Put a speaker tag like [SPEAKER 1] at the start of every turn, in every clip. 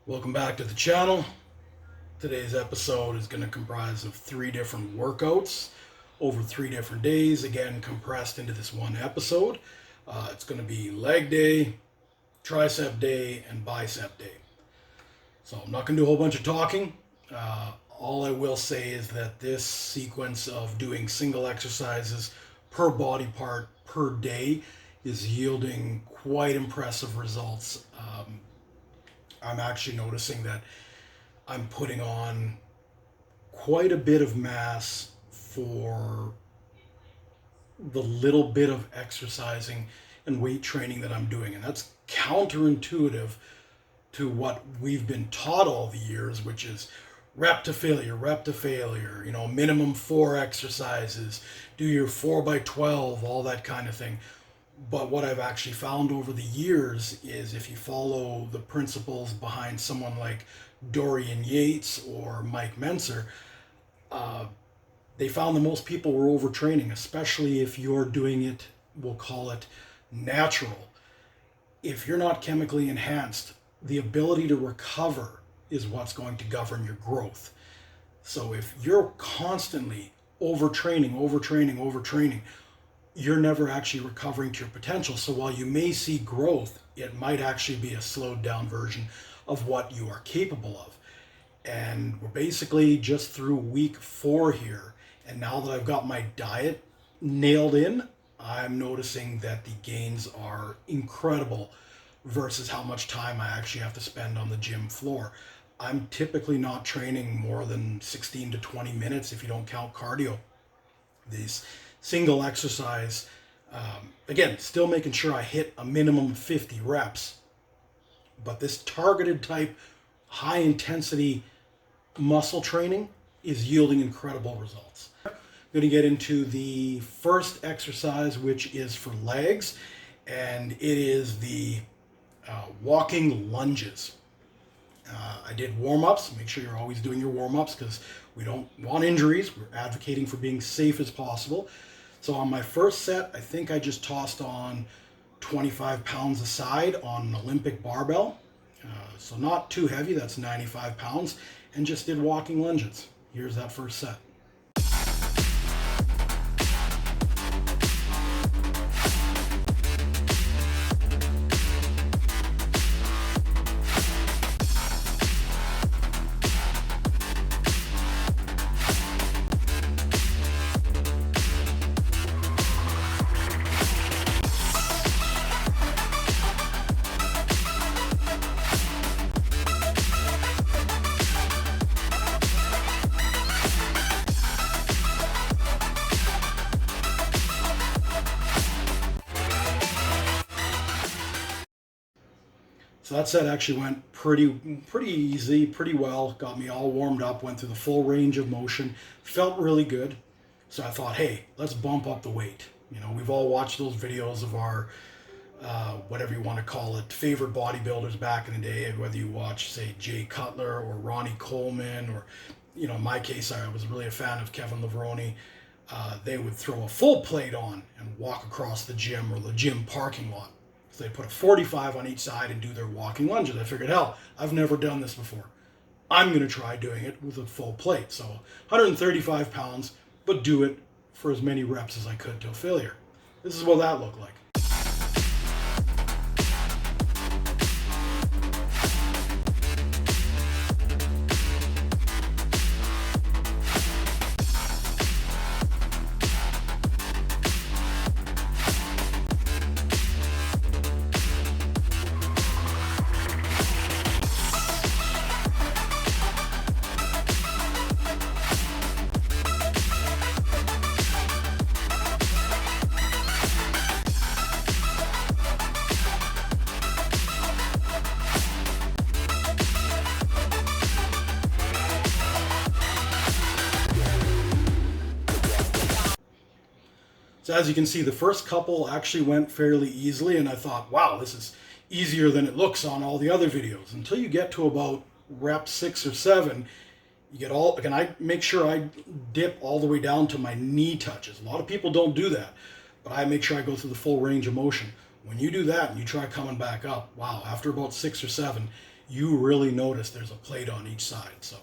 [SPEAKER 1] Welcome back to the channel. Today's episode is going to comprise of 3 different workouts over 3 different days, again compressed into this one episode. It's going to be leg day, tricep day, and bicep day. So I'm not going to do a whole bunch of talking. All I will say is that this sequence of doing single exercises per body part per day is yielding quite impressive results. I'm actually noticing that I'm putting on quite a bit of mass for the little bit of exercising and weight training that I'm doing. And that's counterintuitive to what we've been taught all the years, which is rep to failure, minimum 4 exercises, do your 4x12, all that kind of thing. But what I've actually found over the years is if you follow the principles behind someone like Dorian Yates or Mike Mentzer, they found that most people were overtraining, especially if you're doing it, we'll call it natural. If you're not chemically enhanced, the ability to recover is what's going to govern your growth. So if you're constantly overtraining, you're never actually recovering to your potential. So while you may see growth, it might actually be a slowed down version of what you are capable of. And we're basically just through week 4 here. And now that I've got my diet nailed in, I'm noticing that the gains are incredible versus how much time I actually have to spend on the gym floor. I'm typically not training more than 16 to 20 minutes if you don't count cardio. These single exercise, again, still making sure I hit a minimum of 50 reps. But this targeted type, high intensity muscle training is yielding incredible results. I'm going to get into the first exercise, which is for legs, and it is the walking lunges. I did warm-ups. Make sure you're always doing your warm-ups because we don't want injuries. We're advocating for being safe as possible. So on my first set, I think I just tossed on 25 pounds a side on an Olympic barbell. So not too heavy, that's 95 pounds, and just did walking lunges. Here's that first set. So that set actually went pretty easy, pretty well. Got me all warmed up, went through the full range of motion, felt really good. So I thought, hey, let's bump up the weight. We've all watched those videos of our, whatever you want to call it, favorite bodybuilders back in the day, whether you watch, say, Jay Cutler or Ronnie Coleman, or, in my case, I was really a fan of Kevin Levrone. They would throw a full plate on and walk across the gym or the gym parking lot. So they put a 45 on each side and do their walking lunges. I figured, hell, I've never done this before. I'm going to try doing it with a full plate. So 135 pounds, but do it for as many reps as I could till failure. This is what that looked like. So as you can see, the first couple actually went fairly easily, and I thought, wow, this is easier than it looks on all the other videos. Until you get to about rep 6 or 7, you get all, again, I make sure I dip all the way down to my knee touches. A lot of people don't do that, but I make sure I go through the full range of motion. When you do that and you try coming back up, wow, after about 6 or 7, you really notice there's a plate on each side. So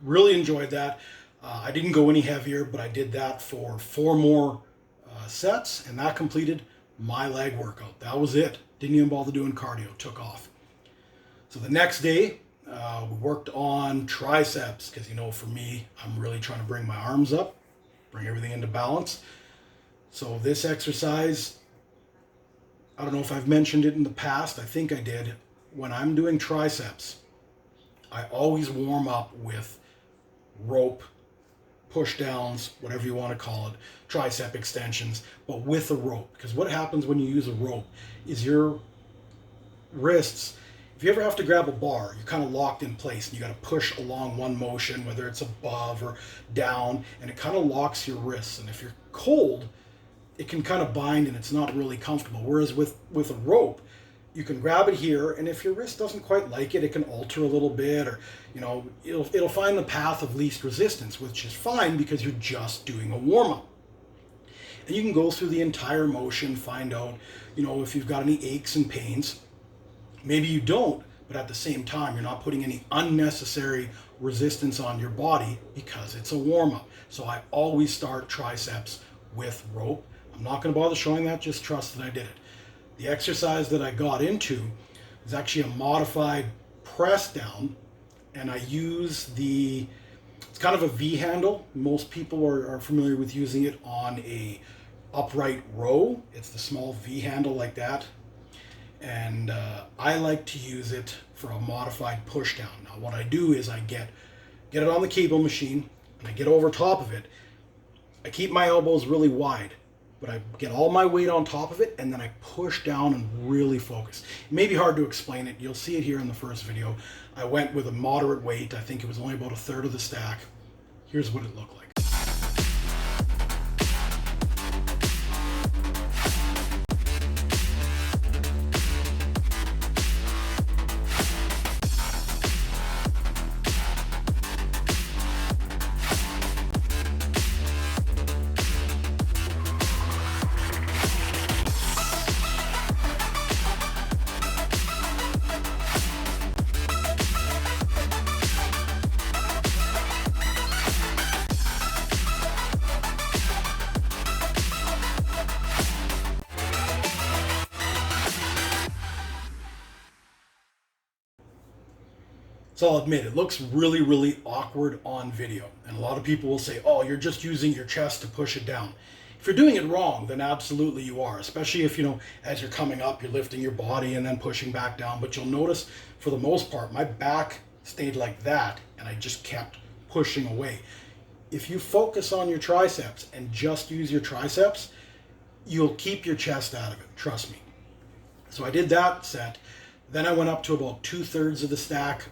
[SPEAKER 1] really enjoyed that. I didn't go any heavier, but I did that for 4 more sets, and that completed my leg workout. That was it. Didn't even bother doing cardio, took off. So the next day, we worked on triceps, because for me, I'm really trying to bring my arms up, bring everything into balance. So this exercise, I don't know if I've mentioned it in the past, I think I did. When I'm doing triceps, I always warm up with rope, push downs, whatever you want to call it, tricep extensions, but with a rope. Because what happens when you use a rope is your wrists, if you ever have to grab a bar, you're kind of locked in place and you got to push along one motion, whether it's above or down, and it kind of locks your wrists. And if you're cold, it can kind of bind and it's not really comfortable. Whereas with a rope, you can grab it here, and if your wrist doesn't quite like it, it can alter a little bit, or it'll find the path of least resistance, which is fine because you're just doing a warm-up. And you can go through the entire motion, find out, if you've got any aches and pains. Maybe you don't, but at the same time, you're not putting any unnecessary resistance on your body because it's a warm-up. So I always start triceps with rope. I'm not going to bother showing that, just trust that I did it. The exercise that I got into is actually a modified press down, and I use it's kind of a V handle. Most people are familiar with using it on a upright row. It's the small V handle like that. And I like to use it for a modified push down. Now what I do is I get it on the cable machine, and I get over top of it. I keep my elbows really wide, but I get all my weight on top of it, and then I push down and really focus. It may be hard to explain it. You'll see it here in the first video. I went with a moderate weight. I think it was only about 1/3 of the stack. Here's what it looked like. So I'll admit, it looks really, really awkward on video. And a lot of people will say, oh, you're just using your chest to push it down. If you're doing it wrong, then absolutely you are. Especially if, as you're coming up, you're lifting your body and then pushing back down. But you'll notice, for the most part, my back stayed like that, and I just kept pushing away. If you focus on your triceps and just use your triceps, you'll keep your chest out of it. Trust me. So I did that set. Then I went up to about 2/3 of the stack,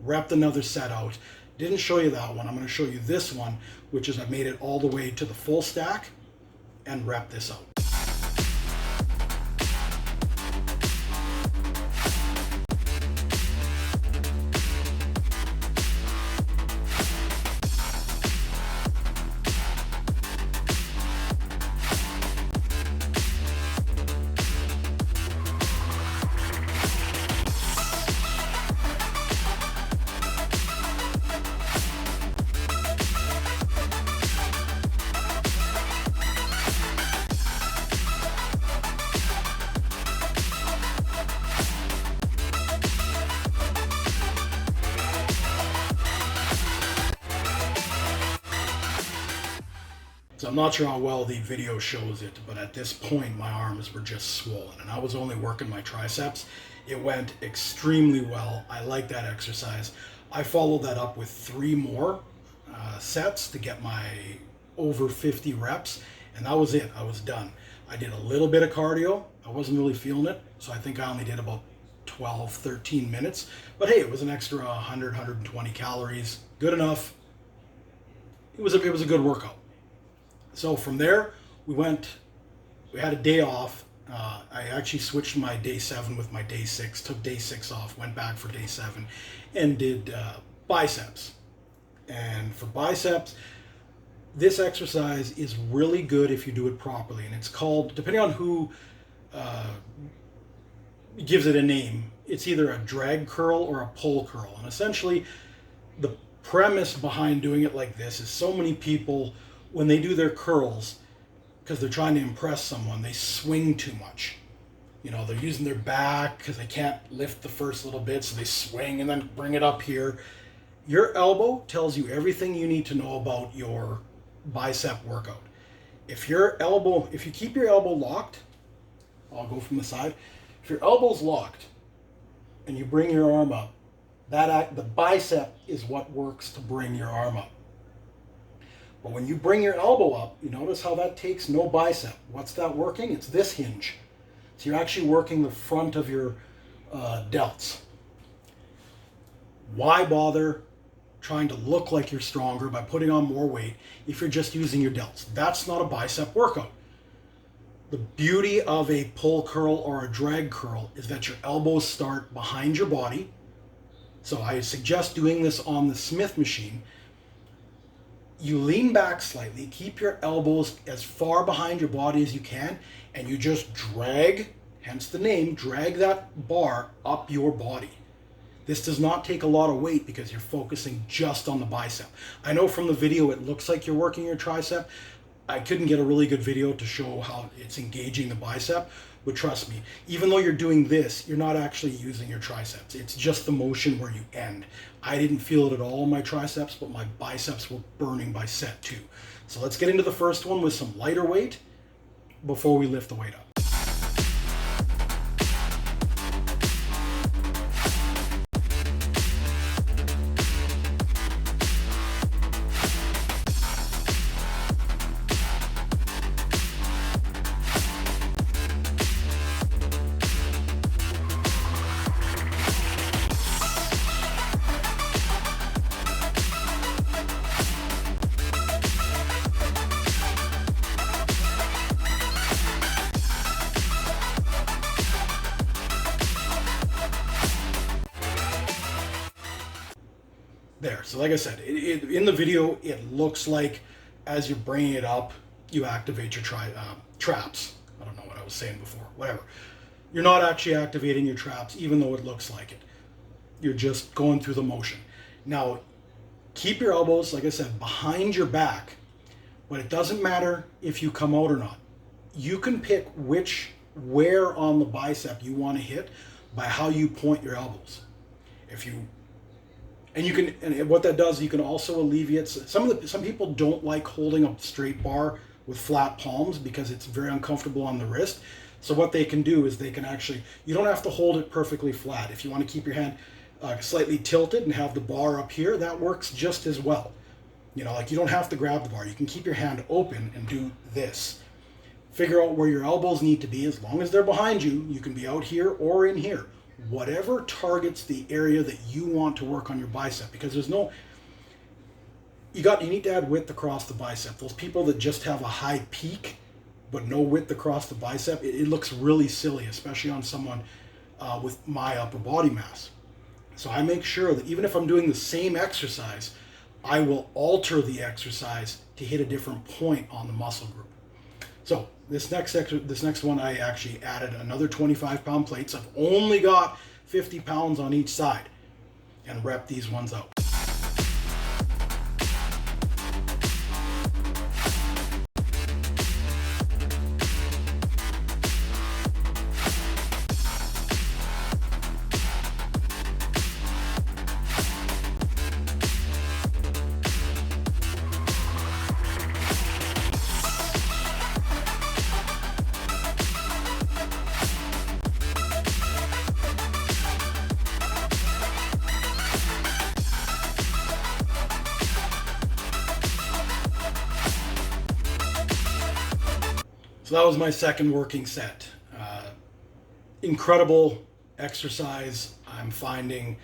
[SPEAKER 1] repped another set out. Didn't show you that one. I'm going to show you this one, which is I made it all the way to the full stack and rep this out. So I'm not sure how well the video shows it, but at this point my arms were just swollen, and I was only working my triceps. It went extremely well. I like that exercise. I followed that up with 3 more sets to get my over 50 reps, and that was it. I was done. I did a little bit of cardio. I wasn't really feeling it, so I think I only did about 12, 13 minutes. But hey, it was an extra 100, 120 calories. Good enough. It was a good workout. So from there, we had a day off. I actually switched my day 7 with my day 6, took day 6 off, went back for day 7, and did biceps. And for biceps, this exercise is really good if you do it properly. And it's called, depending on who gives it a name. It's either a drag curl or a pull curl. And essentially, the premise behind doing it like this is so many people, when they do their curls, because they're trying to impress someone, they swing too much. They're using their back because they can't lift the first little bit, so they swing and then bring it up here. Your elbow tells you everything you need to know about your bicep workout. If you keep your elbow locked, I'll go from the side. If your elbow's locked and you bring your arm up, the bicep is what works to bring your arm up. But when you bring your elbow up, you notice how that takes no bicep. What's that working? It's this hinge. So you're actually working the front of your delts. Why bother trying to look like you're stronger by putting on more weight if you're just using your delts? That's not a bicep workout. The beauty of a pull curl or a drag curl is that your elbows start behind your body. So I suggest doing this on the Smith machine. You lean back slightly, keep your elbows as far behind your body as you can, and you just drag, hence the name, drag that bar up your body. This does not take a lot of weight because you're focusing just on the bicep. I know from the video it looks like you're working your tricep. I couldn't get a really good video to show how it's engaging the bicep, but trust me, even though you're doing this, you're not actually using your triceps. It's just the motion where you end. I didn't feel it at all in my triceps, but my biceps were burning by set 2. So let's get into the first one with some lighter weight before we lift the weight up. There, so like I said, in the video, it looks like as you're bringing it up, you activate your traps. I don't know what I was saying before, whatever. You're not actually activating your traps, even though it looks like it. You're just going through the motion. Now, keep your elbows, like I said, behind your back, but it doesn't matter if you come out or not. You can pick where on the bicep you want to hit by how you point your elbows. And what that does, you can also alleviate some people don't like holding a straight bar with flat palms because it's very uncomfortable on the wrist. So what they can do is you don't have to hold it perfectly flat. If you want to keep your hand slightly tilted and have the bar up here, that works just as well. You don't have to grab the bar. You can keep your hand open and do this. Figure out where your elbows need to be. As long as they're behind you, you can be out here or in here. Whatever targets the area that you want to work on your bicep, because you need to add width across the bicep. Those people that just have a high peak but no width across the bicep, it looks really silly, especially on someone with my upper body mass. So I make sure that even if I'm doing the same exercise, I will alter the exercise to hit a different point on the muscle group. So this next one, I actually added another 25-pound plates. I've only got 50 pounds on each side, and rep these ones out. So that was my second working set. Incredible exercise. I'm finding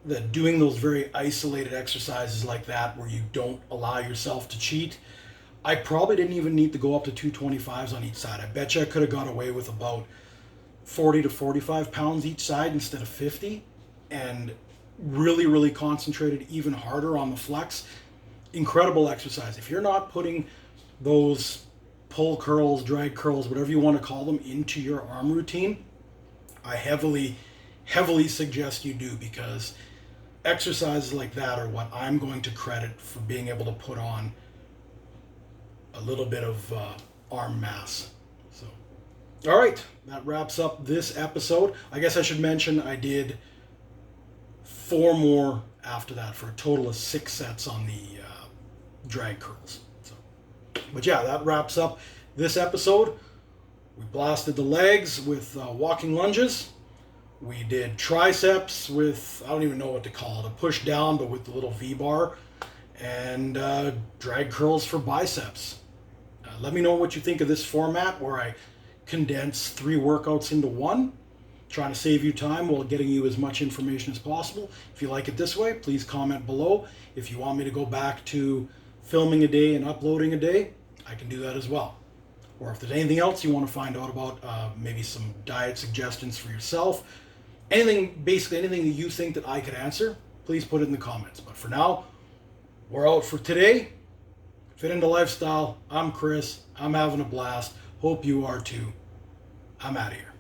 [SPEAKER 1] that doing those very isolated exercises like that, where you don't allow yourself to cheat, I probably didn't even need to go up to 225s on each side. I bet you I could have got away with about 40 to 45 pounds each side instead of 50, and really, really concentrated even harder on the flex. Incredible exercise. If you're not putting those pull curls, drag curls, whatever you want to call them, into your arm routine, I heavily suggest you do, because exercises like that are what I'm going to credit for being able to put on a little bit of arm mass. So, all right, that wraps up this episode. I guess I should mention I did 4 more after that for a total of 6 sets on the drag curls. So, but yeah, that wraps up this episode. We blasted the legs with walking lunges. We did triceps with, I don't even know what to call it, a push down, but with the little V-bar, and drag curls for biceps. Let me know what you think of this format where I condense 3 workouts into one, trying to save you time while getting you as much information as possible. If you like it this way, please comment below. If you want me to go back to filming a day and uploading a day, I can do that as well. Or if there's anything else you want to find out about, maybe some diet suggestions for yourself, basically anything that you think that I could answer, please put it in the comments. But for now, we're out for today. Fit into Lifestyle. I'm Chris. I'm having a blast. Hope you are too. I'm out of here.